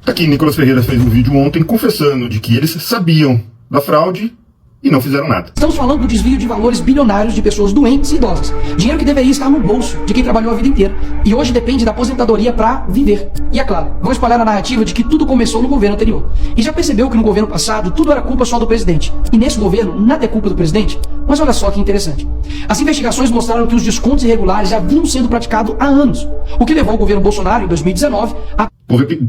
Aqui, Nicolas Ferreira fez um vídeo ontem confessando de que eles sabiam da fraude e não fizeram nada. Estamos falando do desvio de valores bilionários de pessoas doentes e idosas. Dinheiro que deveria estar no bolso de quem trabalhou a vida inteira e hoje depende da aposentadoria para viver. E é claro, vão espalhar a narrativa de que tudo começou no governo anterior. E já percebeu que no governo passado tudo era culpa só do presidente. E nesse governo nada é culpa do presidente? Mas olha só que interessante. As investigações mostraram que os descontos irregulares já vinham sendo praticados há anos. O que levou o governo Bolsonaro, em 2019, a...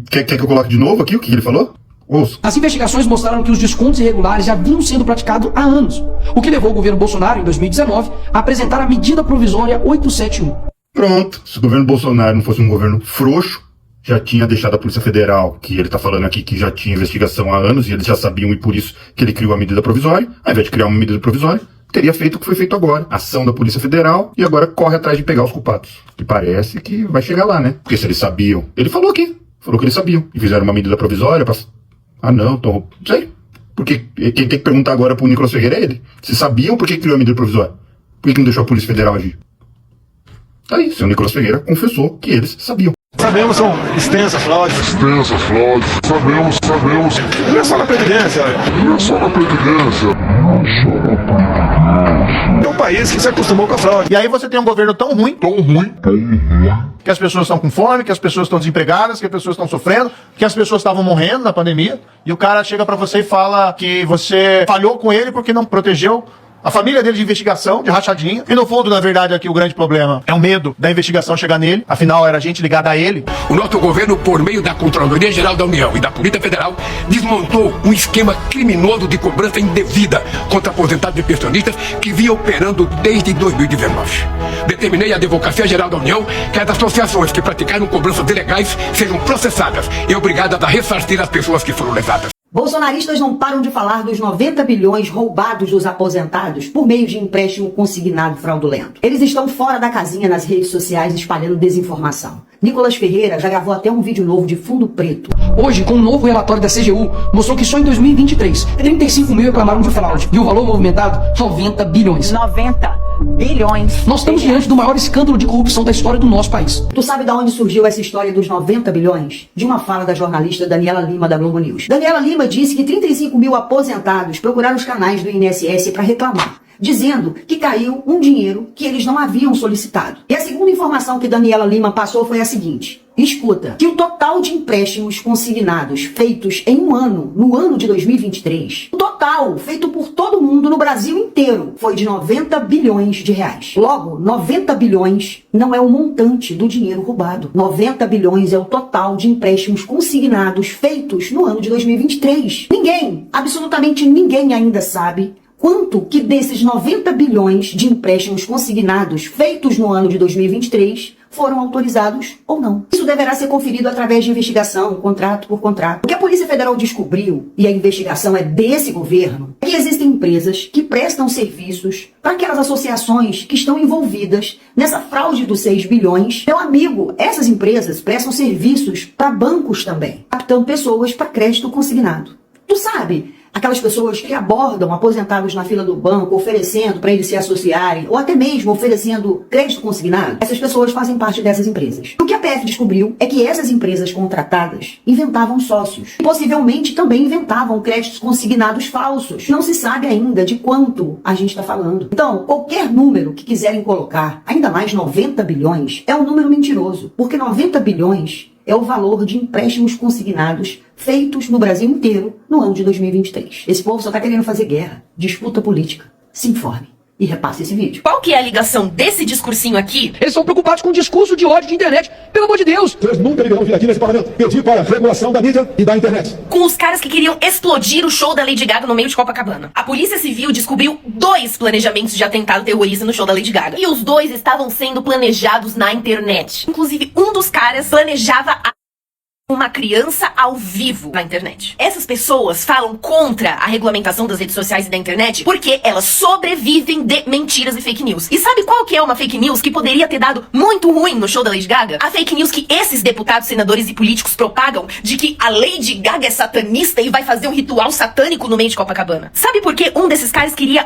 Quer que eu coloque de novo aqui o que ele falou? Ouça. As investigações mostraram que os descontos irregulares já vinham sendo praticados há anos, o que levou o governo Bolsonaro, em 2019, a apresentar a medida provisória 871. Pronto, se o governo Bolsonaro não fosse um governo frouxo, já tinha deixado a Polícia Federal, que ele está falando aqui que já tinha investigação há anos e eles já sabiam e por isso que ele criou a medida provisória, ao invés de criar uma medida provisória, teria feito o que foi feito agora, ação da Polícia Federal, e agora corre atrás de pegar os culpados. E parece que vai chegar lá, né? Porque se eles sabiam, ele falou aqui, falou que eles sabiam, e fizeram uma medida provisória para... Ah não, não sei. Porque quem tem que perguntar agora pro Nicolas Ferreira é ele. Se sabiam, por que criou a medida provisória? Por que não deixou a Polícia Federal agir? Tá aí, seu Nicolas Ferreira confessou que eles sabiam. Sabemos, são extensas fraudes. Sabemos. Não é só na Previdência. É um país que se acostumou com a fraude. E aí você tem um governo tão ruim, que as pessoas estão com fome, que as pessoas estão desempregadas, que as pessoas estão sofrendo, que as pessoas estavam morrendo na pandemia, e o cara chega pra você e fala que você falhou com ele porque não protegeu a família dele de investigação, de rachadinha. E no fundo, na verdade, aqui o grande problema é o medo da investigação chegar nele. Afinal, era gente ligada a ele. O nosso governo, por meio da Controladoria Geral da União e da Polícia Federal, desmontou um esquema criminoso de cobrança indevida contra aposentados e pensionistas que vinha operando desde 2019. Determinei à Advocacia Geral da União que as associações que praticaram cobranças ilegais sejam processadas e obrigadas a ressarcir as pessoas que foram lesadas. Bolsonaristas não param de falar dos 90 bilhões roubados dos aposentados por meio de empréstimo consignado fraudulento. Eles estão fora da casinha nas redes sociais espalhando desinformação. Nicolas Ferreira já gravou até um vídeo novo de fundo preto. Hoje, com um novo relatório da CGU, mostrou que só em 2023, 35 mil reclamaram de fraude. E o valor movimentado, 90 bilhões. 90 bilhões. Nós estamos diante do maior escândalo de corrupção da história do nosso país. Tu sabe de onde surgiu essa história dos 90 bilhões? De uma fala da jornalista Daniela Lima, da Globo News. Daniela Lima disse que 35 mil aposentados procuraram os canais do INSS para reclamar, dizendo que caiu um dinheiro que eles não haviam solicitado. E a segunda informação que Daniela Lima passou foi a seguinte: escuta, que o total de empréstimos consignados feitos em um ano, no ano de 2023, o total feito por todo mundo no Brasil inteiro foi de 90 bilhões de reais. Logo, 90 bilhões não é o montante do dinheiro roubado. 90 bilhões é o total de empréstimos consignados feitos no ano de 2023. Ninguém, absolutamente ninguém ainda sabe quanto que desses 90 bilhões de empréstimos consignados feitos no ano de 2023 foram autorizados ou não. Isso deverá ser conferido através de investigação, contrato por contrato. O que a Polícia Federal descobriu, e a investigação é desse governo, é que existem empresas que prestam serviços para aquelas associações que estão envolvidas nessa fraude dos 6 bilhões. Meu amigo, essas empresas prestam serviços para bancos também, captando pessoas para crédito consignado. Tu sabe, aquelas pessoas que abordam aposentados na fila do banco, oferecendo para eles se associarem, ou até mesmo oferecendo crédito consignado, essas pessoas fazem parte dessas empresas. O que a PF descobriu é que essas empresas contratadas inventavam sócios. E possivelmente também inventavam créditos consignados falsos. Não se sabe ainda de quanto a gente está falando. Então, qualquer número que quiserem colocar, ainda mais 90 bilhões, é um número mentiroso. Porque 90 bilhões é o valor de empréstimos consignados feitos no Brasil inteiro no ano de 2023. Esse povo só tá querendo fazer guerra, disputa política. Se informe e repasse esse vídeo. Qual que é a ligação desse discursinho aqui? Eles são preocupados com o discurso de ódio de internet. Pelo amor de Deus! Vocês nunca irão vir aqui nesse parlamento pedir para a regulação da mídia e da internet. Com os caras que queriam explodir o show da Lady Gaga no meio de Copacabana. A Polícia Civil descobriu 2 planejamentos de atentado terrorista no show da Lady Gaga. E os 2 estavam sendo planejados na internet. Inclusive, um dos caras planejava uma criança ao vivo na internet. Essas pessoas falam contra a regulamentação das redes sociais e da internet porque elas sobrevivem de mentiras e fake news. E sabe qual que é uma fake news que poderia ter dado muito ruim no show da Lady Gaga? A fake news que esses deputados, senadores e políticos propagam de que a Lady Gaga é satanista e vai fazer um ritual satânico no meio de Copacabana. Sabe por que um desses caras queria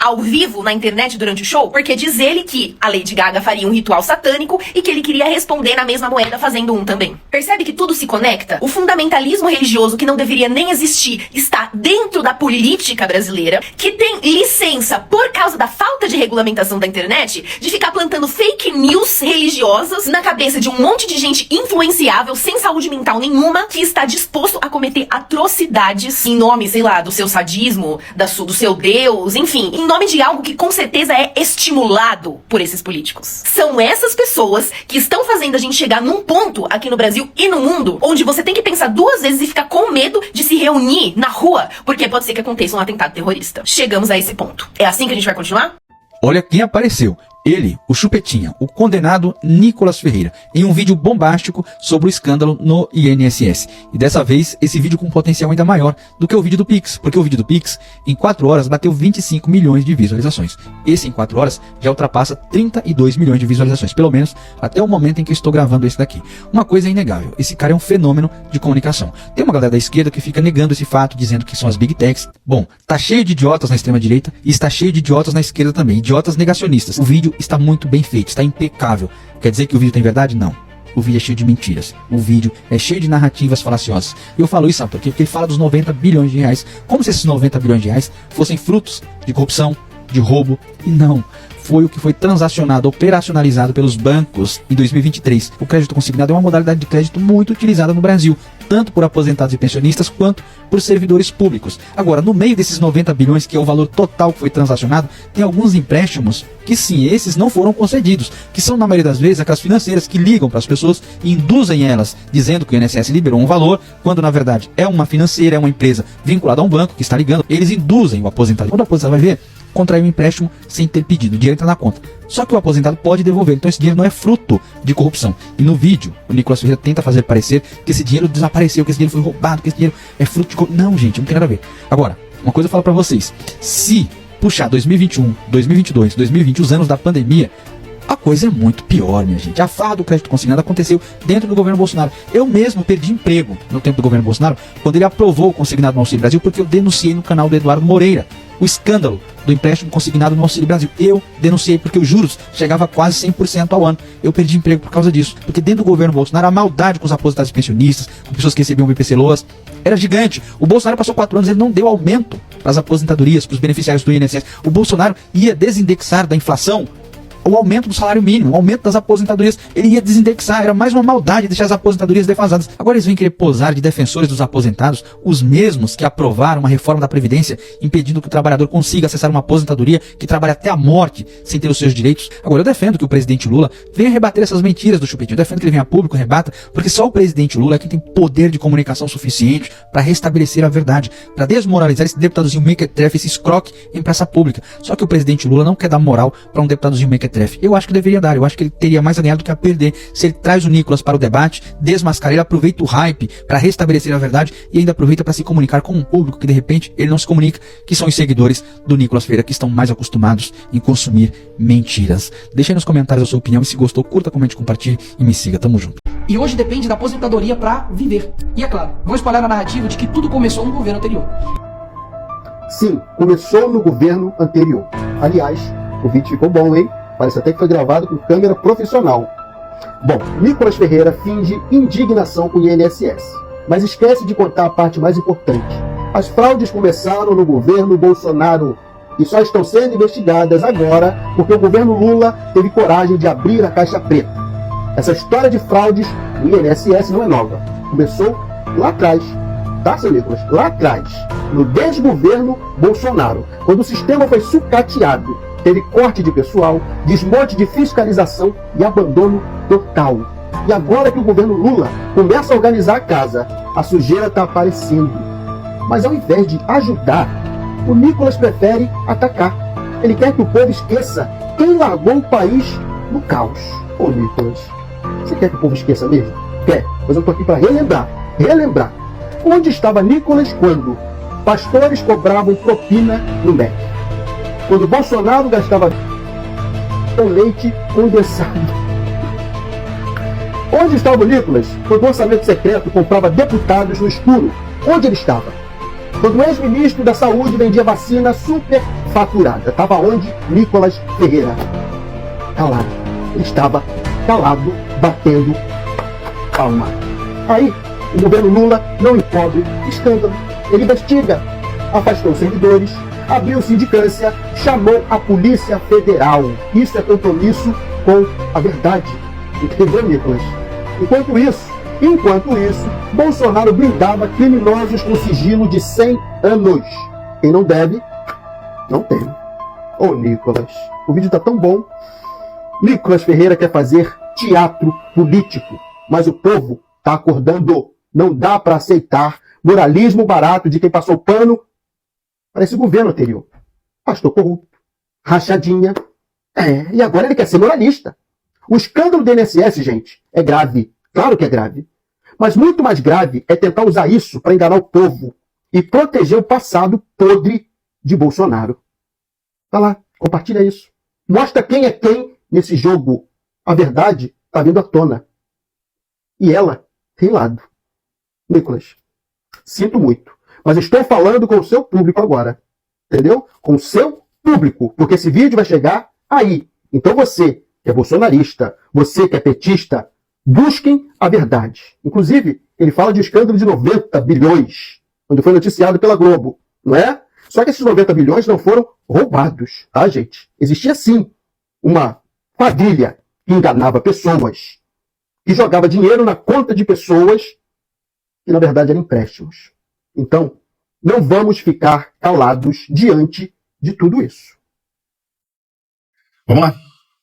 ao vivo na internet durante o show? Porque diz ele que a Lady Gaga faria um ritual satânico e que ele queria responder na mesma moeda fazendo um também. Percebe que tudo se conecta? O fundamentalismo religioso, que não deveria nem existir, está dentro da política brasileira, que tem licença por causa da falta de regulamentação da internet, de ficar plantando fake news religiosas na cabeça de um monte de gente influenciável, sem saúde mental nenhuma, que está disposto a cometer atrocidades em nome, sei lá, do seu sadismo, do seu Deus, enfim, em nome de algo que com certeza é estimulado por esses políticos. São essas pessoas que estão fazendo a gente chegar num ponto aqui no Brasil e no mundo, onde você tem que pensar duas vezes e ficar com medo de se reunir na rua, porque pode ser que aconteça um atentado terrorista. Chegamos a esse ponto. É assim que a gente vai continuar? Olha quem apareceu. Ele, o Chupetinha, o condenado Nicolas Ferreira, em um vídeo bombástico sobre o escândalo no INSS. E dessa vez, esse vídeo com um potencial ainda maior do que o vídeo do Pix, porque o vídeo do Pix, em 4 horas, bateu 25 milhões de visualizações. Esse, em 4 horas, já ultrapassa 32 milhões de visualizações, pelo menos até o momento em que eu estou gravando esse daqui. Uma coisa é inegável, esse cara é um fenômeno de comunicação. Tem uma galera da esquerda que fica negando esse fato, dizendo que são as Big Techs. Bom, tá cheio de idiotas na extrema-direita e está cheio de idiotas na esquerda também, idiotas negacionistas. O vídeo está muito bem feito, está impecável. Quer dizer que o vídeo tem verdade? Não. O vídeo é cheio de mentiras. O vídeo é cheio de narrativas falaciosas. E eu falo isso, sabe por quê? Porque ele fala dos 90 bilhões de reais, como se esses 90 bilhões de reais fossem frutos de corrupção, de roubo, e não. Foi o que foi transacionado, operacionalizado pelos bancos em 2023. O crédito consignado é uma modalidade de crédito muito utilizada no Brasil, tanto por aposentados e pensionistas, quanto por servidores públicos. Agora, no meio desses 90 bilhões, que é o valor total que foi transacionado, tem alguns empréstimos que sim, esses não foram concedidos, que são, na maioria das vezes, aquelas financeiras que ligam para as pessoas e induzem elas, dizendo que o INSS liberou um valor, quando na verdade é uma financeira, é uma empresa vinculada a um banco que está ligando, eles induzem o aposentado. Quando o aposentado vai ver, contrair um empréstimo sem ter pedido, o dinheiro entra na conta. Só que o aposentado pode devolver, então esse dinheiro não é fruto de corrupção. E no vídeo, o Nicolas Ferreira tenta fazer parecer que esse dinheiro desapareceu, que esse dinheiro foi roubado, que esse dinheiro é fruto de corrupção. Não, gente, não tem nada a ver. Agora, uma coisa eu falo pra vocês, se puxar 2021, 2022, 2020, os anos da pandemia, a coisa é muito pior, minha gente. A farra do crédito consignado aconteceu dentro do governo Bolsonaro. Eu mesmo perdi emprego no tempo do governo Bolsonaro, quando ele aprovou o consignado no Auxílio Brasil, porque eu denunciei no canal do Eduardo Moreira o escândalo do empréstimo consignado no Auxílio Brasil. Eu denunciei porque os juros chegavam a quase 100% ao ano. Eu perdi emprego por causa disso. Porque dentro do governo Bolsonaro, a maldade com os aposentados e pensionistas, com pessoas que recebiam BPC Loas, era gigante. O Bolsonaro passou 4 anos, ele não deu aumento para as aposentadorias, para os beneficiários do INSS. O Bolsonaro ia desindexar da inflação o aumento do salário mínimo, o aumento das aposentadorias, ele ia desindexar, era mais uma maldade deixar as aposentadorias defasadas. Agora eles vêm querer posar de defensores dos aposentados, os mesmos que aprovaram uma reforma da Previdência, impedindo que o trabalhador consiga acessar uma aposentadoria, que trabalha até a morte, sem ter os seus direitos. Agora eu defendo que o presidente Lula venha rebater essas mentiras do Chupetinho, eu defendo que ele venha a público, rebata, porque só o presidente Lula é quem tem poder de comunicação suficiente para restabelecer a verdade, para desmoralizar esse deputadozinho mequetrefe, esse escroque em praça pública. Só que o presidente Lula não quer dar moral para um deputadozinho mequetrefe. Eu acho que deveria dar, eu acho que ele teria mais a ganhar do que a perder se ele traz o Nicolas para o debate, desmascara ele, aproveita o hype para restabelecer a verdade e ainda aproveita para se comunicar com um público que de repente ele não se comunica, que são os seguidores do Nicolas Ferreira, que estão mais acostumados em consumir mentiras. Deixa aí nos comentários a sua opinião e se gostou, curta, comente, compartilhe e me siga, tamo junto. E hoje depende da aposentadoria para viver. E é claro, vou espalhar a narrativa de que tudo começou no governo anterior. Sim, começou no governo anterior. Aliás, o vídeo ficou bom, hein? Parece até que foi gravado com câmera profissional. Bom, Nicolas Ferreira finge indignação com o INSS, mas esquece de contar a parte mais importante. As fraudes começaram no governo Bolsonaro e só estão sendo investigadas agora porque o governo Lula teve coragem de abrir a caixa preta. Essa história de fraudes no INSS não é nova. Começou lá atrás, tá, seu Nicolas? Lá atrás, no desgoverno Bolsonaro, quando o sistema foi sucateado. Teve corte de pessoal, desmonte de fiscalização e abandono total. E agora que o governo Lula começa a organizar a casa, a sujeira está aparecendo. Mas ao invés de ajudar, o Nicolas prefere atacar. Ele quer que o povo esqueça quem largou o país no caos. Ô Nicolas, você quer que o povo esqueça mesmo? Quer, mas eu estou aqui para relembrar. Onde estava Nicolas quando pastores cobravam propina no MEC? Quando Bolsonaro gastava com leite condensado? Onde estava o Nicolas quando o orçamento secreto comprava deputados no escuro? Onde ele estava? quando o ex-ministro da Saúde vendia vacina superfaturada. Estava onde? Nicolas Ferreira. Calado. Ele estava calado, batendo palma. Aí, o governo Lula não encobre escândalo. Ele investiga, afastou servidores, abriu sindicância, chamou a Polícia Federal. Isso é compromisso com a verdade. Entendeu, Nicolas? Enquanto isso, Bolsonaro blindava criminosos com sigilo de 100 anos. Quem não deve, não teme. Ô, Nicolas, o vídeo tá tão bom. Nicolas Ferreira quer fazer teatro político, mas o povo tá acordando. Não dá para aceitar moralismo barato de quem passou pano para esse governo anterior. Pastor corrupto, rachadinha. E agora ele quer ser moralista. O escândalo do INSS, gente, é grave. Claro que é grave. Mas muito mais grave é tentar usar isso para enganar o povo e proteger o passado podre de Bolsonaro. Vai lá, compartilha isso. Mostra quem é quem nesse jogo. A verdade está vindo à tona. E ela tem lado. Nicolas, sinto muito, mas estou falando com o seu público agora. Entendeu? Com o seu público. Porque esse vídeo vai chegar aí. Então você, que é bolsonarista, você que é petista, busquem a verdade. Inclusive, ele fala de um escândalo de 90 bilhões, quando foi noticiado pela Globo, não é? Só que esses 90 bilhões não foram roubados, tá, gente? Existia, sim, uma quadrilha que enganava pessoas, que jogava dinheiro na conta de pessoas que, na verdade, eram empréstimos. Então, não vamos ficar calados diante de tudo isso. Vamos lá.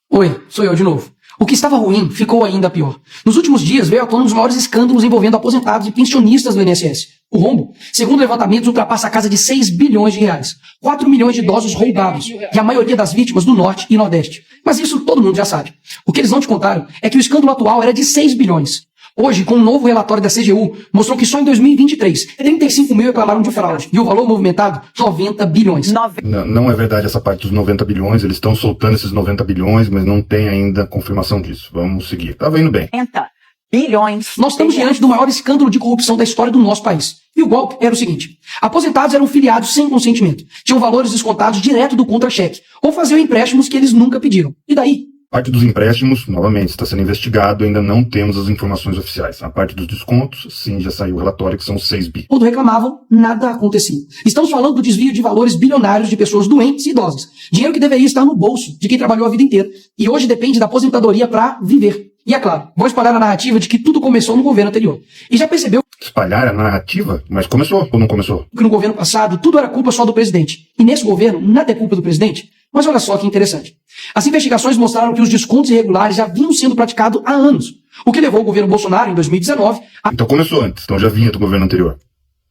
Oi, sou eu de novo. O que estava ruim ficou ainda pior. Nos últimos dias veio à tona um dos maiores escândalos envolvendo aposentados e pensionistas do INSS. O rombo, segundo levantamentos, ultrapassa a casa de 6 bilhões de reais. 4 milhões de idosos roubados. E a maioria das vítimas do Norte e Nordeste. Mas isso todo mundo já sabe. O que eles não te contaram é que o escândalo atual era de 6 bilhões. Hoje, com um novo relatório da CGU, mostrou que só em 2023, 35 mil reclamaram de fraude. E o valor movimentado, 90 bilhões. Não é verdade essa parte dos 90 bilhões. Eles estão soltando esses 90 bilhões, mas não tem ainda confirmação disso. Vamos seguir. Tava indo bem. 90 bilhões. Nós estamos diante do maior escândalo de corrupção da história do nosso país. E o golpe era o seguinte: aposentados eram filiados sem consentimento. Tinham valores descontados direto do contra-cheque. Ou faziam empréstimos que eles nunca pediram. E daí? A parte dos empréstimos, novamente, está sendo investigado, ainda não temos as informações oficiais. A parte dos descontos, sim, já saiu o relatório, que são 6 bi. Quando reclamavam, nada acontecia. Estamos falando do desvio de valores bilionários de pessoas doentes e idosas. Dinheiro que deveria estar no bolso de quem trabalhou a vida inteira. E hoje depende da aposentadoria para viver. E é claro, vou espalhar a narrativa de que tudo começou no governo anterior. E já percebeu Espalhar a narrativa? Mas começou ou não começou? que no governo passado tudo era culpa só do presidente. E nesse governo, nada é culpa do presidente. Mas olha só que interessante. As investigações mostraram que os descontos irregulares já vinham sendo praticados há anos. O que levou o governo Bolsonaro, em 2019, a Então começou antes, então já vinha do governo anterior.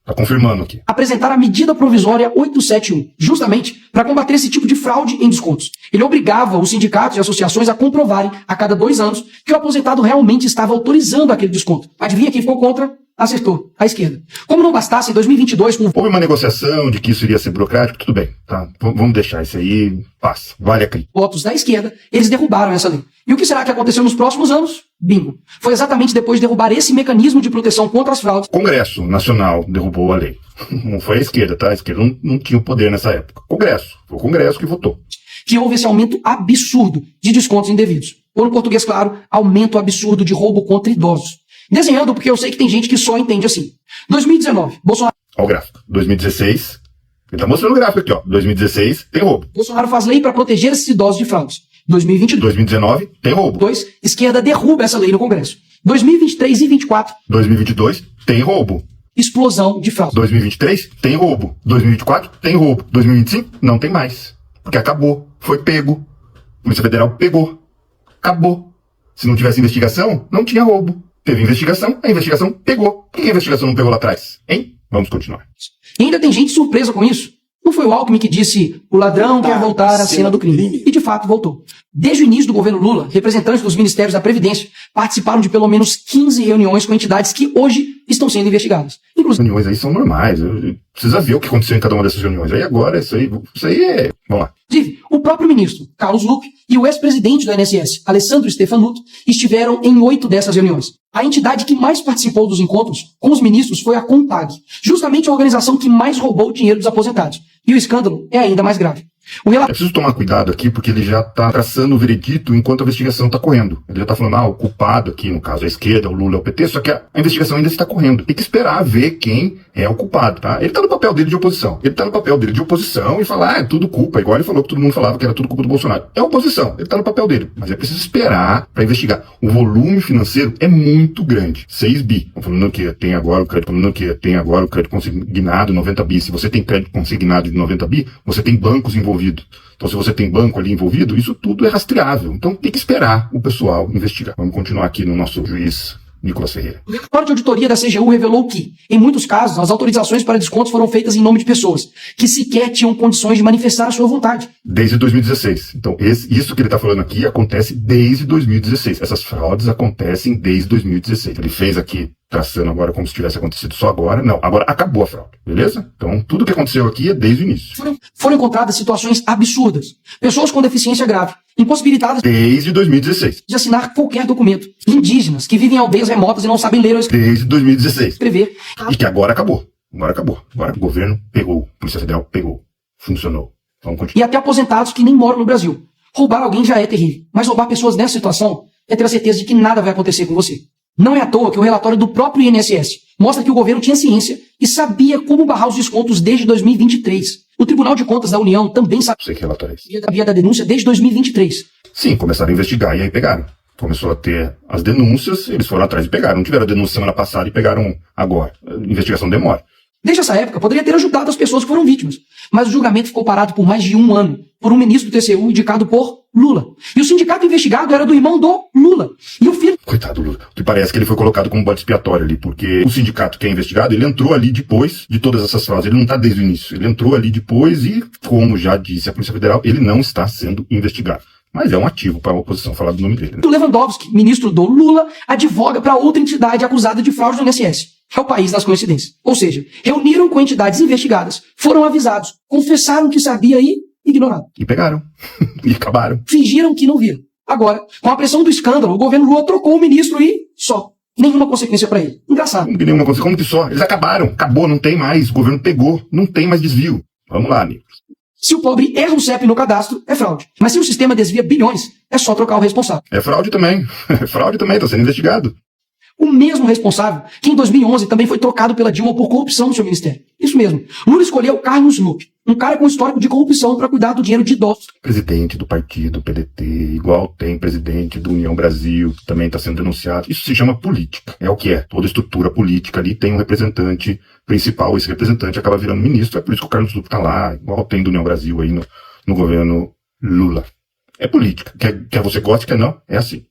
Tá confirmando aqui. apresentar a medida provisória 871, justamente para combater esse tipo de fraude em descontos. Ele obrigava os sindicatos e associações a comprovarem, a cada 2 anos, que o aposentado realmente estava autorizando aquele desconto. Adivinha quem ficou contra? Acertou, a esquerda. Como não bastasse, em 2022, com Houve uma negociação de que isso iria ser burocrático, tudo bem, tá? Vamos deixar isso aí, passa, vale a crítica. votos da esquerda, eles derrubaram essa lei. E o que será que aconteceu nos próximos anos? Bingo. Foi exatamente depois de derrubar esse mecanismo de proteção contra as fraudes Congresso Nacional derrubou a lei. Não foi a esquerda, tá? A esquerda não tinha o poder nessa época. Congresso, foi o Congresso que votou. que houve esse aumento absurdo de descontos indevidos. Ou no português, claro, aumento absurdo de roubo contra idosos. Desenhando, porque eu sei que tem gente que só entende assim. 2019, Bolsonaro Olha o gráfico. 2016. Ele tá mostrando o gráfico aqui, ó. 2016 tem roubo. faz lei para proteger esses idosos de fraudes. 2022, 2019 tem roubo. esquerda derruba essa lei no Congresso. 2023 e 2024, 2022 tem roubo. explosão de fraude. 2023 tem roubo. 2024 tem roubo. 2025 não tem mais. Porque acabou. Foi pego. A Polícia Federal pegou. Acabou. Se não tivesse investigação, não tinha roubo. Teve investigação, a investigação pegou. Por que a investigação não pegou lá atrás? Hein? Vamos continuar. E ainda tem gente surpresa com isso. Não foi o Alckmin que disse o ladrão quer voltar à cena do crime. E de fato voltou. Desde o início do governo Lula, representantes dos ministérios da Previdência participaram de pelo menos 15 reuniões com entidades que hoje estão sendo investigadas. Inclusive Inclusive, reuniões aí são normais. Precisa ver o que aconteceu em cada uma dessas reuniões. Aí agora, isso aí é... Vamos lá. o próprio ministro, Carlos Lupe, e o ex-presidente do INSS, Alessandro Stefanuto, estiveram em 8 dessas reuniões. A entidade que mais participou dos encontros com os ministros foi a CONTAG, justamente a organização que mais roubou o dinheiro dos aposentados. E o escândalo é ainda mais grave. O É preciso tomar cuidado aqui, porque ele já está traçando o veredito enquanto a investigação está correndo. Ele já está falando, o culpado aqui, no caso, a esquerda, o Lula, o PT, só que a investigação ainda está correndo. Tem que esperar ver quem é o culpado, tá? Ele está no papel dele de oposição. Ele está no papel dele de oposição e falar, é tudo culpa, igual ele falou que todo mundo falava que era tudo culpa do Bolsonaro. É oposição, ele está no papel dele. Mas é preciso esperar para investigar. O volume financeiro é muito grande. 6 bi. Estão falando o quê? Tem agora o crédito, falando o quê? Tem agora o crédito consignado, 90 bi. Se você tem crédito consignado de 90 bi, você tem bancos envolvidos. Então, se você tem banco ali envolvido, isso tudo é rastreável. Então, tem que esperar o pessoal investigar. Vamos continuar aqui no nosso juiz Nicolas Ferreira. O relatório de auditoria da CGU revelou que, em muitos casos, as autorizações para descontos foram feitas em nome de pessoas que sequer tinham condições de manifestar a sua vontade. Desde 2016. Então, isso que ele está falando aqui acontece desde 2016. Essas fraudes acontecem desde 2016. Ele fez aqui, traçando agora como se tivesse acontecido só agora. Não, agora acabou a fraude, beleza? Então, tudo que aconteceu aqui é desde o início. Foram encontradas situações absurdas. Pessoas com deficiência grave, impossibilitadas Desde 2016. de assinar qualquer documento. Indígenas que vivem em aldeias remotas e não sabem ler ou Desde 2016. escrever. E que agora acabou. Agora acabou. Agora o governo pegou. A Polícia Federal pegou. Funcionou. Vamos continuar. E até aposentados que nem moram no Brasil. Roubar alguém já é terrível. Mas roubar pessoas nessa situação é ter a certeza de que nada vai acontecer com você. Não é à toa que o relatório do próprio INSS mostra que o governo tinha ciência e sabia como barrar os descontos desde 2023. O Tribunal de Contas da União também Não sei que relatório é esse. sabia da denúncia desde 2023. Sim, começaram a investigar e aí pegaram. Começou a ter as denúncias, eles foram atrás e pegaram. Não tiveram a denúncia semana passada e pegaram agora. A investigação demora. Desde essa época, poderia ter ajudado as pessoas que foram vítimas. Mas o julgamento ficou parado por mais de 1 ano, por um ministro do TCU indicado por Lula. E o sindicato investigado era do irmão do Lula. E o filho... Coitado do Lula. E parece que ele foi colocado como bode expiatório ali, porque o sindicato que é investigado, ele entrou ali depois de todas essas fraudes. Ele não está desde o início. Ele entrou ali depois e, como já disse a Polícia Federal, ele não está sendo investigado. Mas é um ativo para a oposição falar do nome dele. Né? Lewandowski, ministro do Lula, advoga para outra entidade acusada de fraude no INSS. É o país das coincidências. Ou seja, reuniram com entidades investigadas, foram avisados, confessaram que sabia e ignoraram. E pegaram. E acabaram. Fingiram que não viram. Agora, com a pressão do escândalo, o governo Lula trocou o ministro e só. Nenhuma consequência para ele. Engraçado. Como que nenhuma coisa? Como que só? Eles acabaram. Acabou, não tem mais. O governo pegou. Não tem mais desvio. Vamos lá, amigo. Se o pobre erra o CEP no cadastro, é fraude. Mas se o sistema desvia bilhões, é só trocar o responsável. É fraude também. É fraude também. Está sendo investigado. O mesmo responsável que em 2011 também foi trocado pela Dilma por corrupção no seu ministério. Isso mesmo. Lula escolheu Carlos Lupe, um cara com histórico de corrupção para cuidar do dinheiro de idosos. Presidente do partido PDT, igual tem presidente do União Brasil, que também está sendo denunciado. Isso se chama política. É o que é. Toda estrutura política ali tem um representante principal. Esse representante acaba virando ministro. É por isso que o Carlos Lupe está lá, igual tem do União Brasil aí no governo Lula. É política. Quer você goste, quer não. É assim.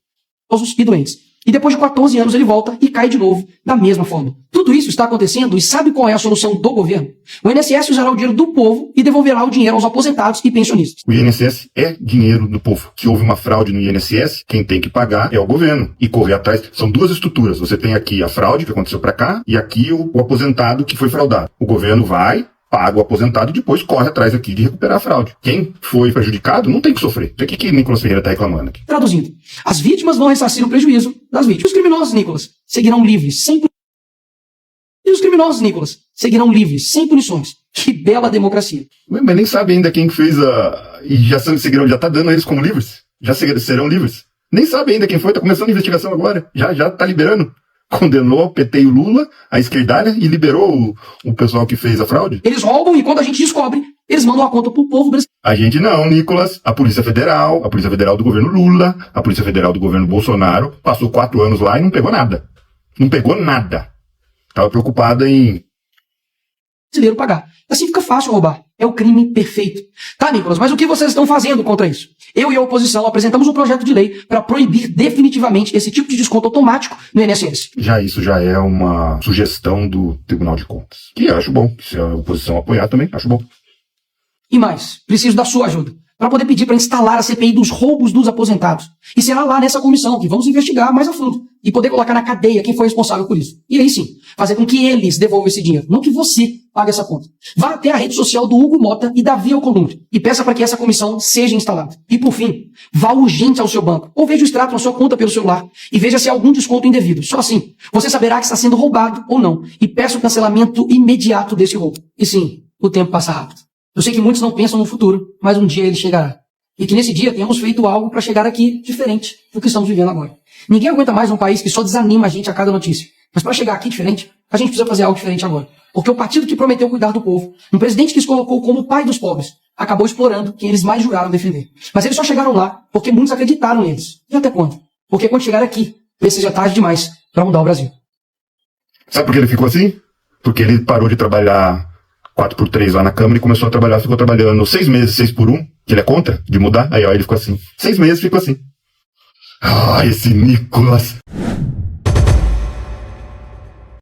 E doentes. E depois de 14 anos ele volta e cai de novo, da mesma forma. Tudo isso está acontecendo e sabe qual é a solução do governo? O INSS usará o dinheiro do povo e devolverá o dinheiro aos aposentados e pensionistas. O INSS é dinheiro do povo. Se houve uma fraude no INSS, quem tem que pagar é o governo. E correr atrás. São duas estruturas. Você tem aqui a fraude que aconteceu para cá e aqui o aposentado que foi fraudado. O governo vai, paga o aposentado e depois corre atrás aqui de recuperar a fraude. Quem foi prejudicado não tem que sofrer. Então o que Nicolas Ferreira está reclamando aqui? Traduzindo, as vítimas vão ressarcir o prejuízo das vítimas. Os criminosos, Nicolas, seguirão livres, sem punições. E os criminosos, Nicolas, seguirão livres, sem punições. Que bela democracia. Mas nem sabe ainda quem fez a... E já está dando eles como livres. Já serão livres. Nem sabe ainda quem foi, está começando a investigação agora. Já está liberando. Condenou o PT e o Lula, a esquerdalha, e liberou o pessoal que fez a fraude? Eles roubam e quando a gente descobre, eles mandam a conta pro povo brasileiro. A gente não, Nicolas. A Polícia Federal do governo Lula, a Polícia Federal do governo Bolsonaro, passou 4 anos lá e não pegou nada. Não pegou nada. Estava preocupada em... brasileiro pagar. Assim fica fácil roubar. É o crime perfeito. Tá, Nicolas, mas o que vocês estão fazendo contra isso? Eu e a oposição apresentamos um projeto de lei para proibir definitivamente esse tipo de desconto automático no INSS. Isso já é uma sugestão do Tribunal de Contas. Que eu acho bom. Se a oposição apoiar também, acho bom. E mais, preciso da sua ajuda. para poder pedir para instalar a CPI dos roubos dos aposentados. E será lá nessa comissão que vamos investigar mais a fundo e poder colocar na cadeia quem foi responsável por isso. E aí sim, fazer com que eles devolvam esse dinheiro, não que você pague essa conta. Vá até a rede social do Hugo Mota e Davi Alcolumbre e peça para que essa comissão seja instalada. E por fim, vá urgente ao seu banco ou veja o extrato na sua conta pelo celular e veja se há algum desconto indevido. Só assim, você saberá que está sendo roubado ou não e peça o cancelamento imediato desse roubo. E sim, o tempo passa rápido. Eu sei que muitos não pensam no futuro, mas um dia ele chegará. E que nesse dia tenhamos feito algo para chegar aqui diferente do que estamos vivendo agora. Ninguém aguenta mais um país que só desanima a gente a cada notícia. Mas para chegar aqui diferente, a gente precisa fazer algo diferente agora. Porque o partido que prometeu cuidar do povo, um presidente que se colocou como o pai dos pobres, acabou explorando quem eles mais juraram defender. Mas eles só chegaram lá porque muitos acreditaram neles. E até quando? Porque quando chegar aqui, talvez seja tarde demais para mudar o Brasil. Sabe por que ele ficou assim? Porque ele parou de trabalhar 4x3 lá na Câmara e começou a trabalhar, ficou trabalhando 6 meses, 6x1, que ele é contra, de mudar, aí ó, ele ficou assim. 6 meses ficou assim. Ah, esse Nicolas!